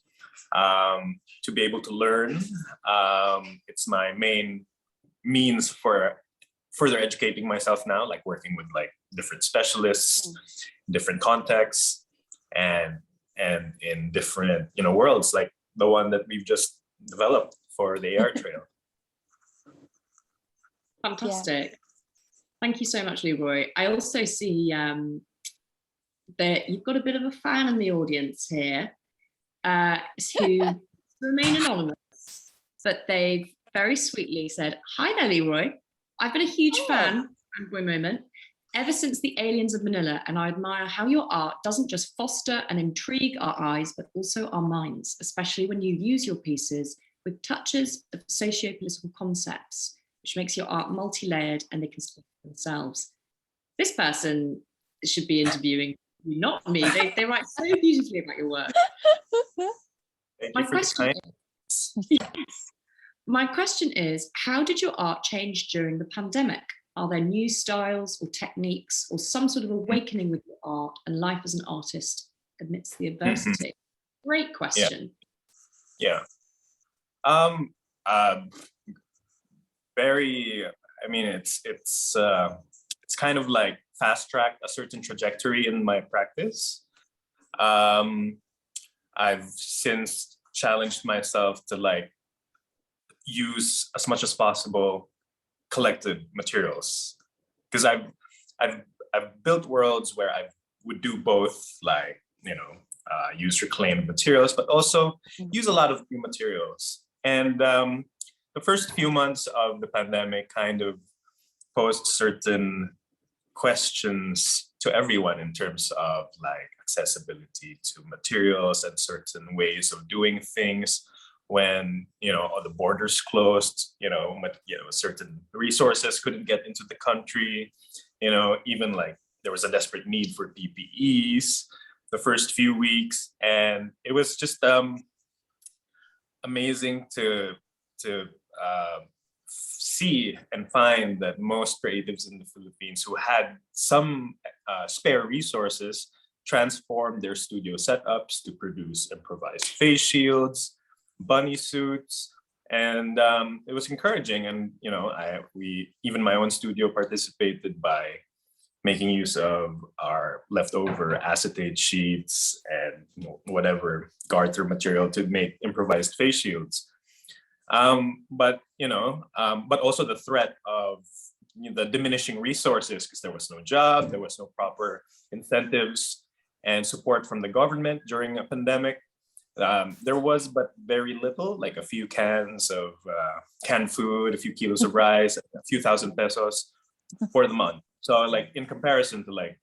to be able to learn. It's my main means for further educating myself now, like working with like different specialists, different contexts, and in different worlds, like the one that we've just developed for the AR Trail. Fantastic. Yeah. Thank you so much, Leeroy. I also see that you've got a bit of a fan in the audience here who remain anonymous, but they've very sweetly said, "Hi there, Leeroy. I've been a huge fan, fanboy moment, ever since the Aliens of Manila, and I admire how your art doesn't just foster and intrigue our eyes, but also our minds, especially when you use your pieces with touches of socio-political concepts, which makes your art multi-layered and they can speak for themselves." This person should be interviewing you, not me. They write so beautifully about your work. My question is, how did your art change during the pandemic? Are there new styles or techniques or some sort of awakening with your art and life as an artist amidst the adversity? Great question. Yeah. Very, I mean, it's kind of like fast tracked a certain trajectory in my practice. I've since challenged myself to like use as much as possible collected materials, because I've built worlds where I would do both, like use reclaimed materials, but also use a lot of new materials. And the first few months of the pandemic kind of posed certain questions to everyone in terms of like accessibility to materials and certain ways of doing things when, you know, all the borders closed, you know, certain resources couldn't get into the country, you know, even like there was a desperate need for PPEs the first few weeks. And it was just amazing to see and find that most creatives in the Philippines who had some spare resources transformed their studio setups to produce improvised face shields, bunny suits, and it was encouraging. And you know, even my own studio participated by making use of our leftover acetate sheets and, you know, whatever garter material to make improvised face shields. But also the threat of, you know, the diminishing resources, because there was no job, there was no proper incentives and support from the government during a pandemic. There was but very little, like a few cans of canned food, a few kilos of rice, a few thousand pesos for the month. So like in comparison to like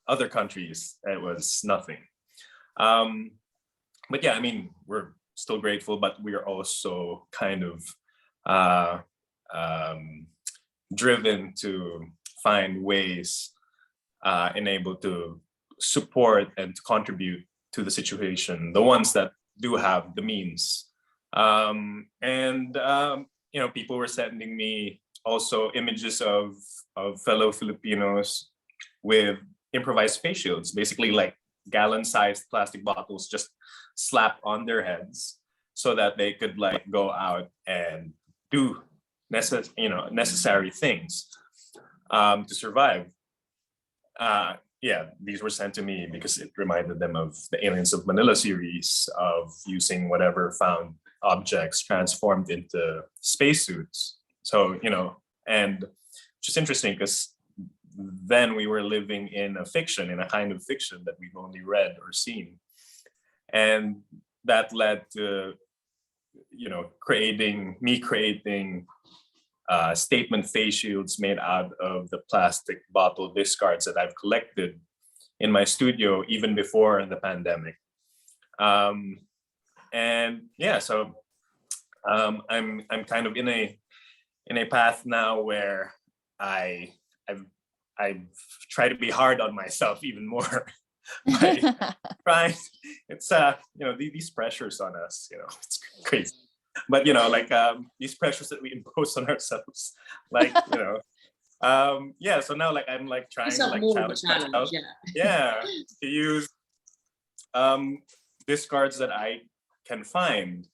other countries, it was nothing. But yeah, I mean, we're still grateful, but we are also kind of driven to find ways and able to support and to contribute to the situation, the ones that do have the means. You know, people were sending me also images of fellow Filipinos with improvised face shields, basically like gallon-sized plastic bottles just slapped on their heads so that they could like go out and do necessary things to survive. Yeah, these were sent to me because it reminded them of the Aliens of Manila series of using whatever found objects transformed into spacesuits. So, you know, and just interesting because then we were living in a kind of fiction that we've only read or seen. And that led to, you know, creating statement face shields made out of the plastic bottle discards that I've collected in my studio even before the pandemic. And yeah, so I'm kind of in a path now where I've tried to be hard on myself even more. Right, it's you know, these pressures on us, you know, it's crazy. But you know, like these pressures that we impose on ourselves, like, you know, yeah. So now, like, I'm like trying to like challenge myself, yeah, to use discards that I can find,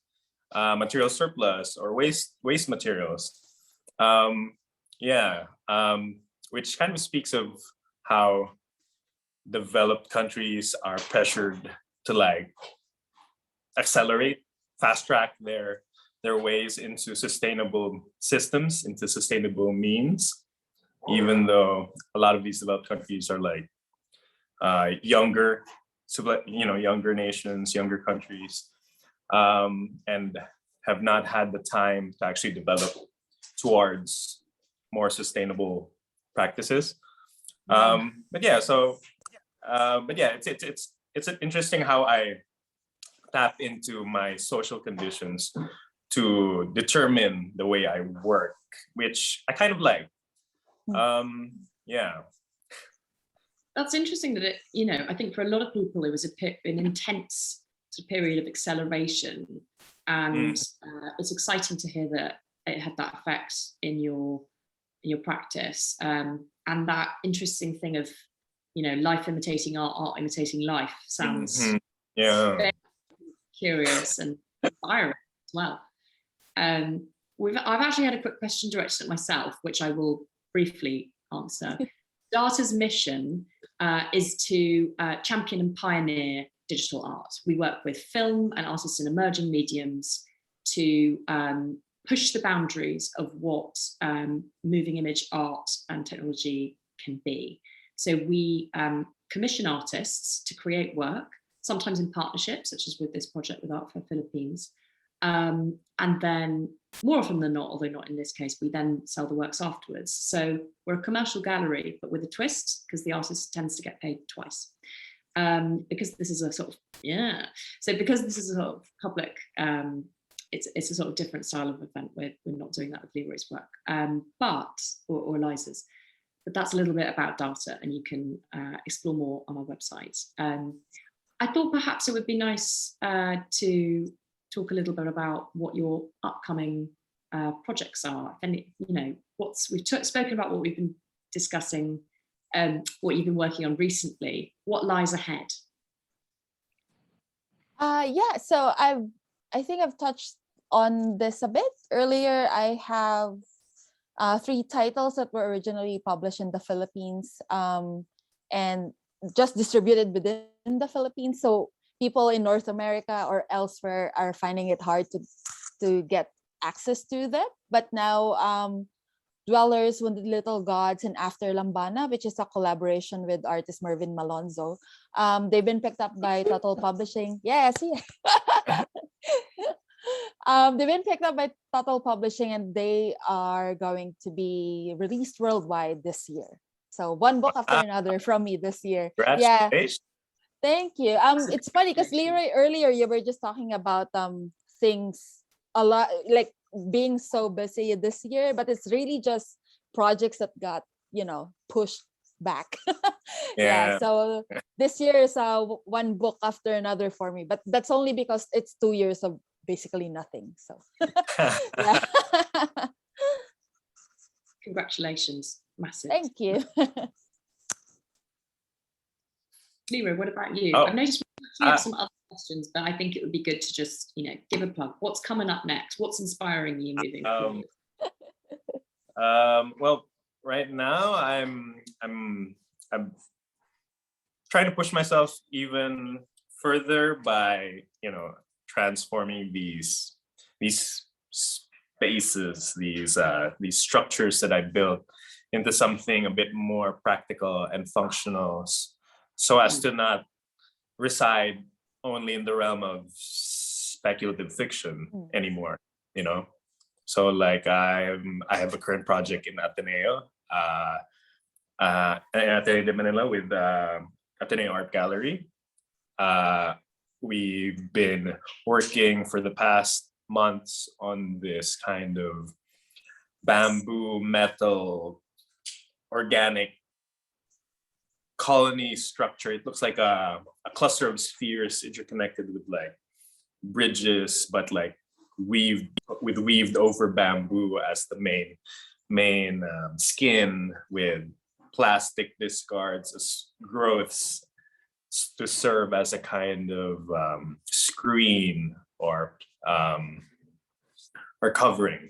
material surplus or waste materials, yeah, which kind of speaks of how developed countries are pressured to like accelerate, fast track their ways into sustainable systems, into sustainable means, even though a lot of these developed countries are like younger nations, younger countries, and have not had the time to actually develop towards more sustainable practices. But yeah, it's interesting how I tap into my social conditions to determine the way I work, which I kind of like. Yeah. That's interesting that I think for a lot of people it was an intense period of acceleration, and it's exciting to hear that it had that effect in your practice, and that interesting thing of life imitating art imitating life sounds very curious and inspiring as well. I've actually had a quick question directed at myself, which I will briefly answer. Daata's mission is to champion and pioneer digital art. We work with film and artists in emerging mediums to push the boundaries of what moving image art and technology can be. So we commission artists to create work, sometimes in partnership, such as with this project with Art for Philippines, and then more often than not, although not in this case, we then sell the works afterwards. So we're a commercial gallery, but with a twist, because the artist tends to get paid twice. Because this is a sort of, so because this is a sort of public, it's a sort of different style of event. We're not doing that with Leeroy's work, or Eliza's. But that's a little bit about Daata, and you can explore more on our website. I thought perhaps it would be nice to talk a little bit about what your upcoming projects are. And we've spoken about what we've been discussing, what you've been working on recently. What lies ahead? So I think I've touched on this a bit earlier. I have 3 titles that were originally published in the Philippines and just distributed within the Philippines. So people in North America or elsewhere are finding it hard to get access to them. But now Dwellers, Wounded Little Gods, and After Lambana, which is a collaboration with artist Mervin Malonzo, they've been picked up by Total Publishing. Yes, yeah. They've been picked up by Total Publishing, and they are going to be released worldwide this year. So one book after another from me this year. Yeah. Thank you. It's funny because Leeroy, earlier you were just talking about things a lot, like being so busy this year, but it's really just projects that got pushed back. Yeah. So this year is one book after another for me, but that's only because it's 2 years of basically nothing. So yeah. Congratulations, massive. Thank you. Leeroy, what about you? Oh, I've noticed we have some other questions, but I think it would be good to just give a plug. What's coming up next? What's inspiring you moving forward? Well, right now I'm trying to push myself even further by transforming these spaces, these structures that I built into something a bit more practical and functional, so as to not reside only in the realm of speculative fiction anymore. So like I have a current project in Ateneo, Ateneo de Manila with Ateneo Art Gallery. We've been working for the past months on this kind of bamboo metal organic colony structure. It looks like a cluster of spheres interconnected with like bridges, but like weaved over bamboo as the main skin, with plastic discards as growths to serve as a kind of screen or covering.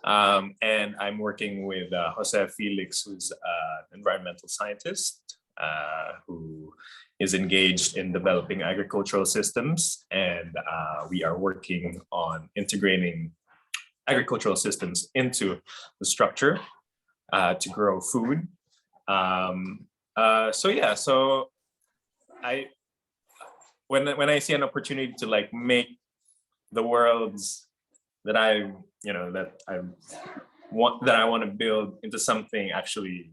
And I'm working with Jose Felix, who's an environmental scientist who is engaged in developing agricultural systems. And we are working on integrating agricultural systems into the structure to grow food. So when I see an opportunity to like make the worlds that I want to build into something actually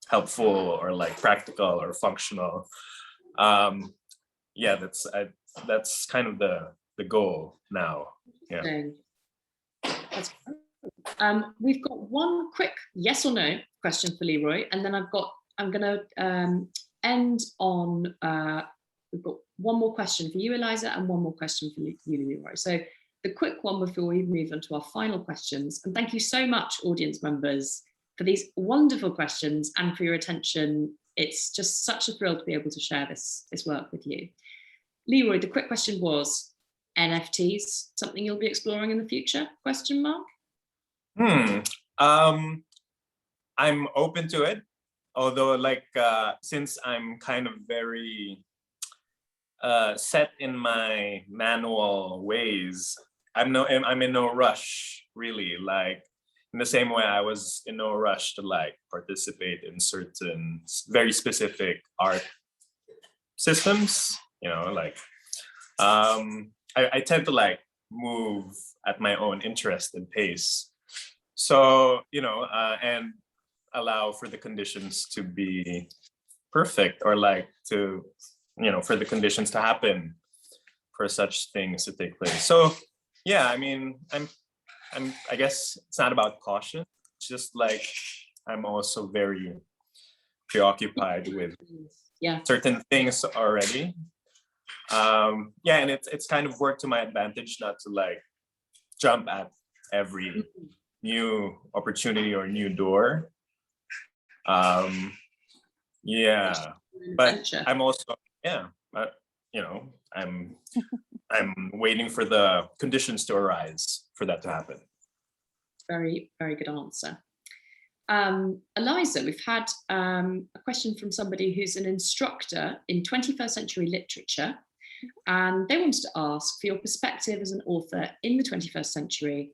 helpful or like practical or functional, that's kind of the goal now. Yeah. We've got one quick yes or no question for Leeroy, and then I'm going to end on. We've got one more question for you, Eliza, and one more question for you, Leeroy. So the quick one before we move on to our final questions. And thank you so much, audience members, for these wonderful questions and for your attention. It's just such a thrill to be able to share this work with you. Leeroy, the quick question was, NFTs, something you'll be exploring in the future? ? I'm open to it, although since I'm kind of very set in my manual ways, I'm in no rush, really. Like in the same way I was in no rush to like participate in certain very specific art systems, I tend to like move at my own interest and pace. So, and allow for the conditions to be perfect, or like to, for the conditions to happen for such things to take place. So yeah, I mean, I guess it's not about caution. It's just like I'm also very preoccupied with certain things already. Yeah, and it's kind of worked to my advantage not to like jump at every new opportunity or new door. Yeah, but I'm also, but I'm waiting for the conditions to arise for that to happen. Very, very good answer. Eliza, we've had a question from somebody who's an instructor in 21st century literature, and they wanted to ask, for your perspective as an author in the 21st century,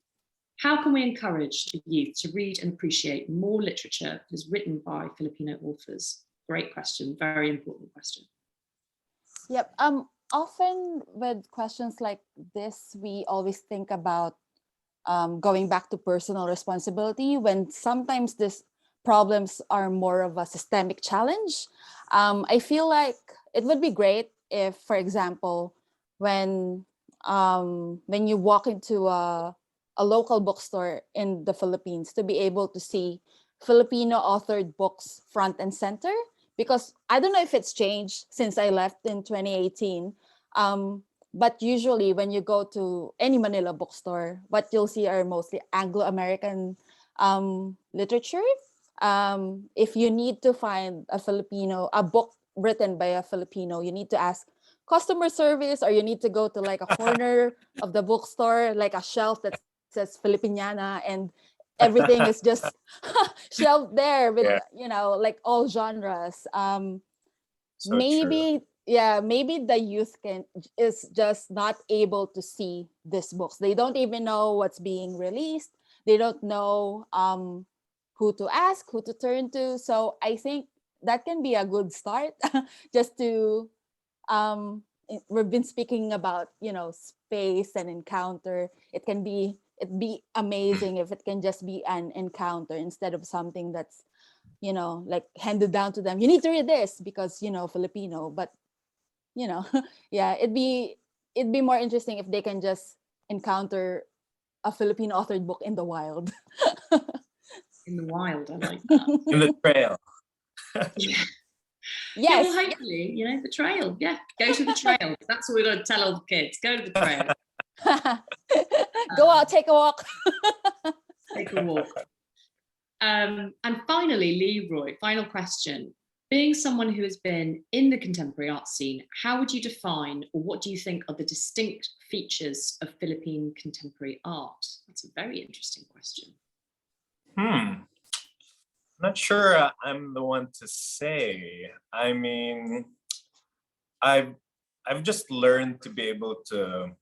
how can we encourage the youth to read and appreciate more literature that is written by Filipino authors? Great question, very important question. Yep. Often with questions like this, we always think about going back to personal responsibility, when sometimes these problems are more of a systemic challenge. I feel like it would be great if, for example, when you walk into a local bookstore in the Philippines, to be able to see Filipino authored books front and center, because I don't know if it's changed since I left in 2018. But usually when you go to any Manila bookstore, what you'll see are mostly Anglo-American literature. If you need to find a book written by a Filipino, you need to ask customer service, or you need to go to like a corner of the bookstore, like a shelf that says Filipiniana, and everything is just shelved there with, like all genres. So maybe true. maybe the youth is just not able to see these books. They don't even know what's being released. They don't know who to ask, who to turn to. So I think that can be a good start. Just to we've been speaking about space and encounter. It'd be amazing if it can just be an encounter instead of something that's like handed down to them. You need to read this because Filipino. But yeah, it'd be more interesting if they can just encounter a Filipino authored book in the wild. In the wild, I like that. In the trail. Yes. Yeah, well, hopefully, the trail. Yeah, go to the trail. That's what we're going to tell all the kids. Go to the trail. Go out, take a walk. Take a walk. And finally, Leeroy, final question. Being someone who has been in the contemporary art scene, how would you define, or what do you think are the distinct features of Philippine contemporary art? That's a very interesting question. I'm not sure I'm the one to say. I mean, I've just learned to be able to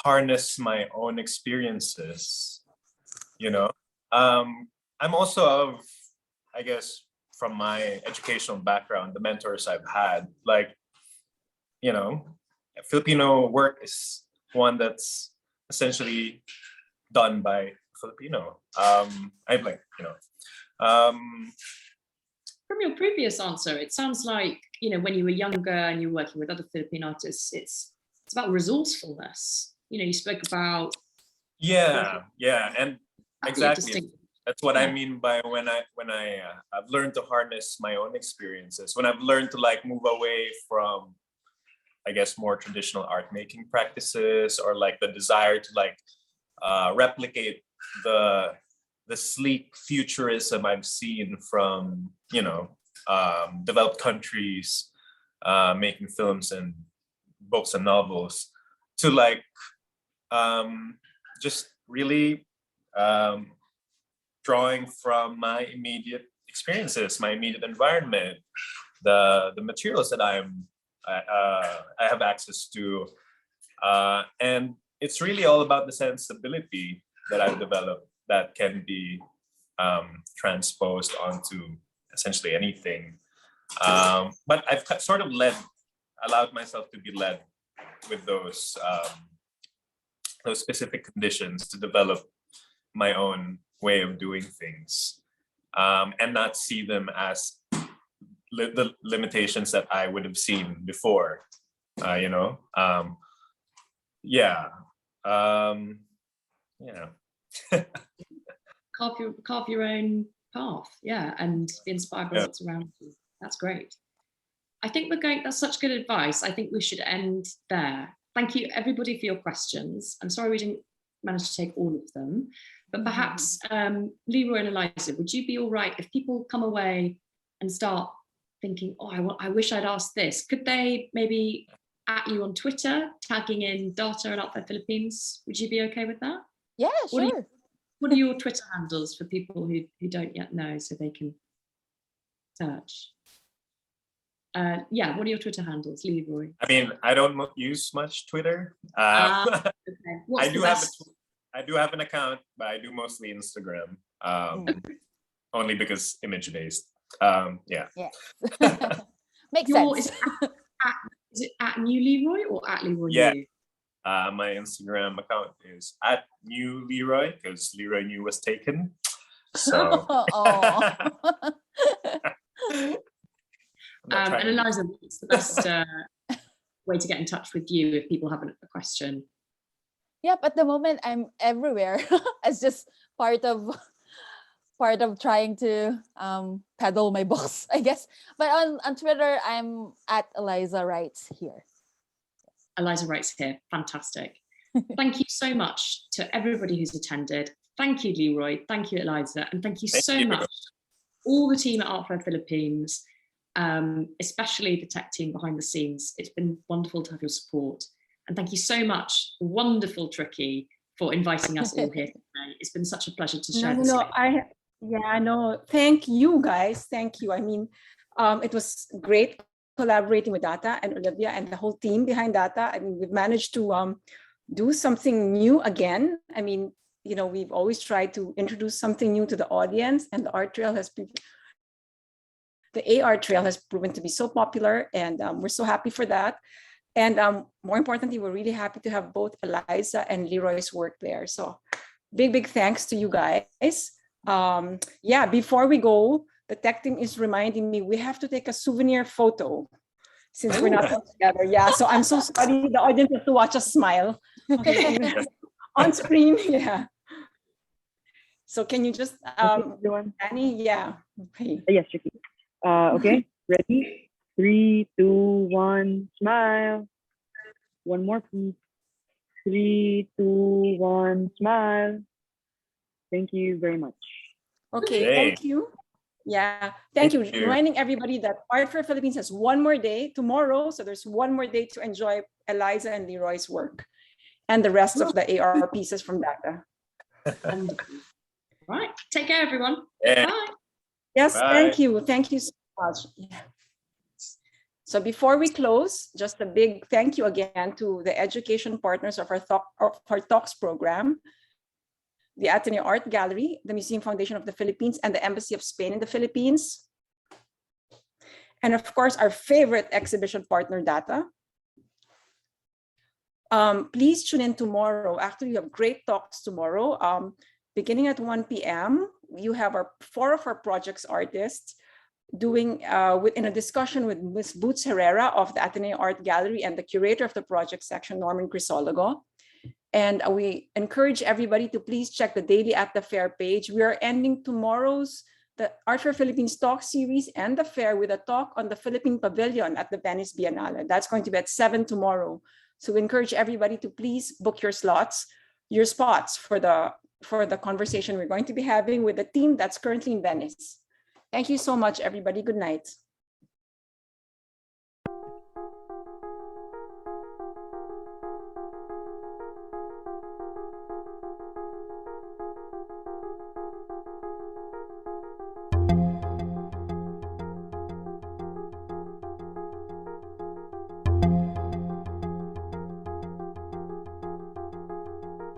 harness my own experiences, I'm also of, I guess, from my educational background, the mentors I've had, like, Filipino work is one that's essentially done by Filipino. I'm like, From your previous answer, it sounds like, when you were younger and you were working with other Philippine artists, it's about resourcefulness. You spoke about. Yeah, and exactly. That's what I mean by when I've learned to harness my own experiences. When I've learned to like move away from, I guess, more traditional art making practices, or like the desire to like replicate the sleek futurism I've seen from developed countries making films and books and novels, to like just really drawing from my immediate experiences, my immediate environment, the materials that I have access to, and it's really all about the sensibility that I've developed that can be transposed onto essentially anything. But I've sort of allowed myself to be led with those those specific conditions to develop my own way of doing things, and not see them as the limitations that I would have seen before. You know, yeah, yeah. Carve your own path, yeah, and be inspired by what's around you. That's great. I think that's such good advice. I think we should end there. Thank you everybody for your questions. I'm sorry we didn't manage to take all of them, but perhaps Leeroy and Eliza, would you be all right if people come away and start thinking, oh, I wish I'd asked this? Could they maybe at you on Twitter, tagging in Daata and Art Fair Philippines? Would you be okay with that? Yeah, sure. What are your Twitter handles for people who don't yet know, so they can search? Yeah, what are your Twitter handles, Leeroy? I mean, I don't use much Twitter. Okay. I do have an account, but I do mostly Instagram, only because image-based. Yeah. Makes sense. Is it at New Leeroy or at Leeroy? Yeah. My Instagram account is at New Leeroy, because Leeroy New was taken. So. And Eliza, what's the best way to get in touch with you if people have a question? Yep, at the moment I'm everywhere. It's just part of trying to peddle my books, I guess. But on Twitter, I'm at Eliza Writes here. Eliza Writes here. Fantastic. Thank you so much to everybody who's attended. Thank you, Leeroy. Thank you, Eliza. And thank you so much, all the team at Art Fair Philippines, especially the tech team behind the scenes. It's been wonderful to have your support. And thank you so much, wonderful Tricky, for inviting us all here today. It's been such a pleasure to share this. Thank you, guys. Thank you. I mean, it was great collaborating with Daata and Olivia and the whole team behind Daata. I mean, we've managed to do something new again. I mean, you know, we've always tried to introduce something new to the audience, and the AR Trail has proven to be so popular, and we're so happy for that. And more importantly, we're really happy to have both Eliza and Leeroy's work there. So big thanks to you guys. Yeah, before we go, the tech team is reminding me we have to take a souvenir photo since we're not all together. Yeah, so I'm so sorry. The audience has to watch us smile. Okay. On screen, yeah. So can you just, Annie? Yeah. Okay. Yes, Tricky. Okay, ready? 3, 2, 1, smile. One more, please. 3, 2, 1, smile. Thank you very much. Okay, thank you. Yeah, thank you. Reminding everybody that Art Fair Philippines has one more day tomorrow. So there's one more day to enjoy Eliza and Leeroy's work and the rest of the AR pieces from Daata. Right, take care, everyone. Yeah. Bye. Yes, Bye. thank you. Thank you so much. Yeah. So before we close, just a big thank you again to the education partners of our Talks program, the Ateneo Art Gallery, the Museum Foundation of the Philippines, and the Embassy of Spain in the Philippines. And of course, our favorite exhibition partner, Daata. Please tune in tomorrow. Actually, we have great talks tomorrow. Beginning at 1 p.m., you have 4 of our projects artists doing in a discussion with Ms. Boots Herrera of the Ateneo Art Gallery and the curator of the project section, Norman Crisologo. And we encourage everybody to please check the Daily at the Fair page. We are ending tomorrow's the Art Fair Philippines Talk series and the fair with a talk on the Philippine Pavilion at the Venice Biennale. That's going to be at 7 tomorrow. So we encourage everybody to please book your spots for the conversation we're going to be having with the team that's currently in Venice. Thank you so much, everybody. Good night.